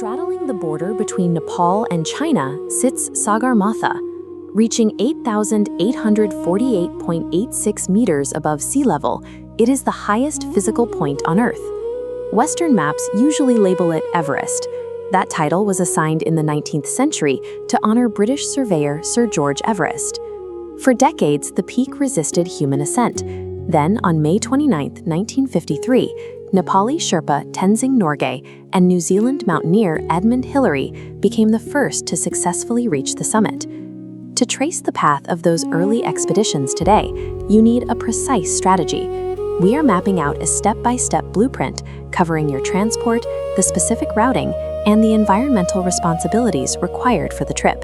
Straddling the border between Nepal and China sits Sagarmatha, reaching 8,848.86 meters above sea level. It is the highest physical point on Earth. Western maps usually label it Everest. That title was assigned in the 19th century to honor British surveyor Sir George Everest. For decades, the peak resisted human ascent. Then, on May 29, 1953, Nepali Sherpa Tenzing Norgay and New Zealand mountaineer Edmund became the first to successfully reach the summit. To trace the path of those early expeditions today, you need a precise strategy. We are mapping out a step-by-step blueprint covering your transport, the specific routing, and the environmental responsibilities required for the trip.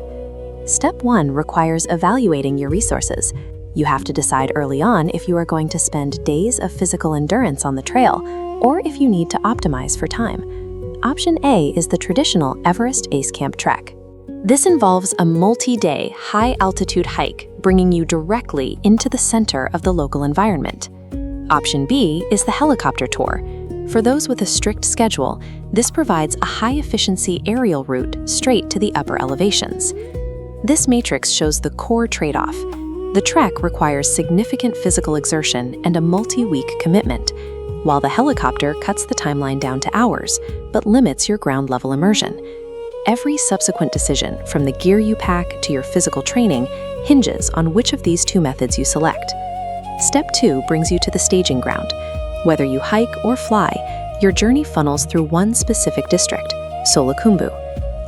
Step 1 requires evaluating your resources. You have to decide early on if you are going to spend days of physical endurance on the trail, or if you need to optimize for time. Option A is the traditional Everest Ace Camp trek. This involves a multi-day, high-altitude hike, bringing you directly into the center of the local environment. Option B is the helicopter tour. For those with a strict schedule, this provides a high-efficiency aerial route straight to the upper elevations. This matrix shows the core trade-off. The trek requires significant physical exertion and a multi-week commitment, while the helicopter cuts the timeline down to hours, but limits your ground-level immersion. Every subsequent decision, from the gear you pack to your physical training, hinges on which of these two methods you select. Step 2 brings you to the staging ground. Whether you hike or fly, your journey funnels through one specific district, Solukhumbu.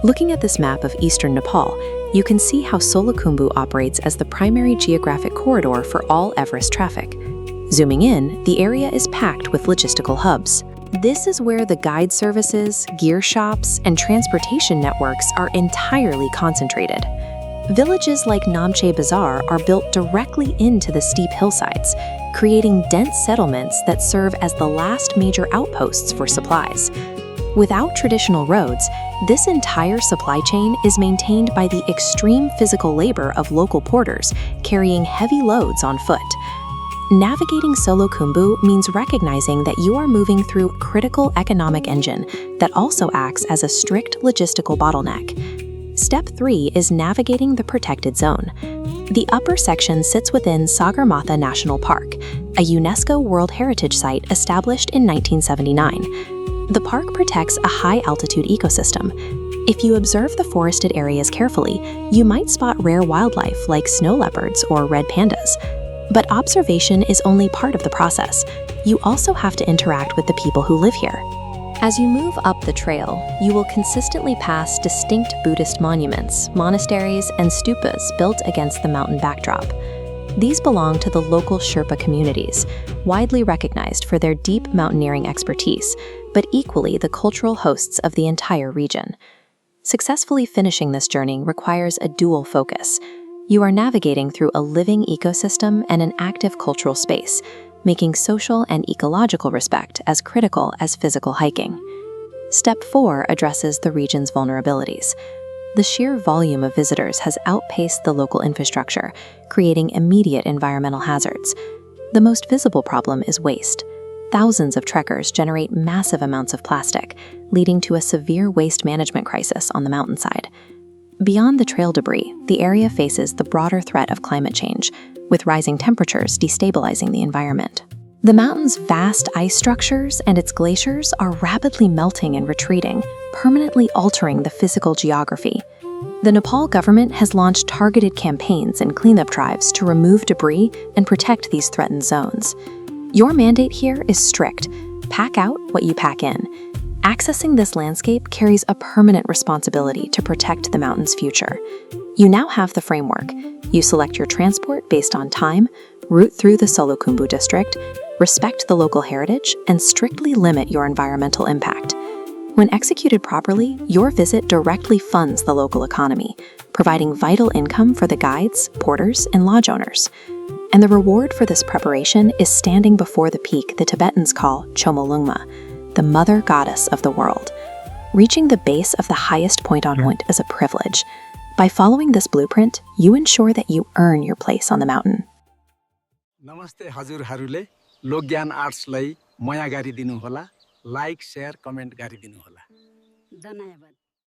Looking at this map of eastern Nepal, you can see how Solukhumbu operates as the primary geographic corridor for all Everest traffic. Zooming in, the area is packed with logistical hubs. This is where the guide services, gear shops, and transportation networks are entirely concentrated. Villages like Namche Bazaar are built directly into the steep hillsides, creating dense settlements that serve as the last major outposts for supplies. Without traditional roads, this entire supply chain is maintained by the extreme physical labor of local porters carrying heavy loads on foot. Navigating Solukhumbu means recognizing that you are moving through a critical economic engine that also acts as a strict logistical bottleneck. Step 3 is navigating the protected zone. The upper section sits within Sagarmatha National Park, a UNESCO World Heritage Site established in 1979. The park protects a high-altitude ecosystem. If you observe the forested areas carefully, you might spot rare wildlife like snow leopards or red pandas. But observation is only part of the process. You also have to interact with the people who live here. As you move up the trail, you will consistently pass distinct Buddhist monuments, monasteries, and stupas built against the mountain backdrop. These belong to the local Sherpa communities, widely recognized for their deep mountaineering expertise, but equally the cultural hosts of the entire region. Successfully finishing this journey requires a dual focus. You are navigating through a living ecosystem and an active cultural space, making social and ecological respect as critical as physical hiking. Step 4 addresses the region's vulnerabilities. The sheer volume of visitors has outpaced the local infrastructure, creating immediate environmental hazards. The most visible problem is waste. Thousands of trekkers generate massive amounts of plastic, leading to a severe waste management crisis on the mountainside. Beyond the trail debris, the area faces the broader threat of climate change, with rising temperatures destabilizing the environment. The mountain's vast ice structures and its glaciers are rapidly melting and retreating, permanently altering the physical geography. The Nepal government has launched targeted campaigns and cleanup drives to remove debris and protect these threatened zones. Your mandate here is strict. Pack out what you pack in. Accessing this landscape carries a permanent responsibility to protect the mountain's future. You now have the framework. You select your transport based on time, route through the Solukhumbu district, respect the local heritage, and strictly limit your environmental impact. When executed properly, your visit directly funds the local economy, providing vital income for the guides, porters, and lodge owners. And the reward for this preparation is standing before the peak the Tibetans call Chomolungma, the mother goddess of the world. Reaching the base of the highest point on point is a privilege. By following this blueprint, you ensure that you earn your place on the mountain. नमस्ते हजुरहरूले लोकज्ञान आर्ट्सलाई माया गरिदिनु होला, like, share, comment गरिदिनु होला। धन्यवाद।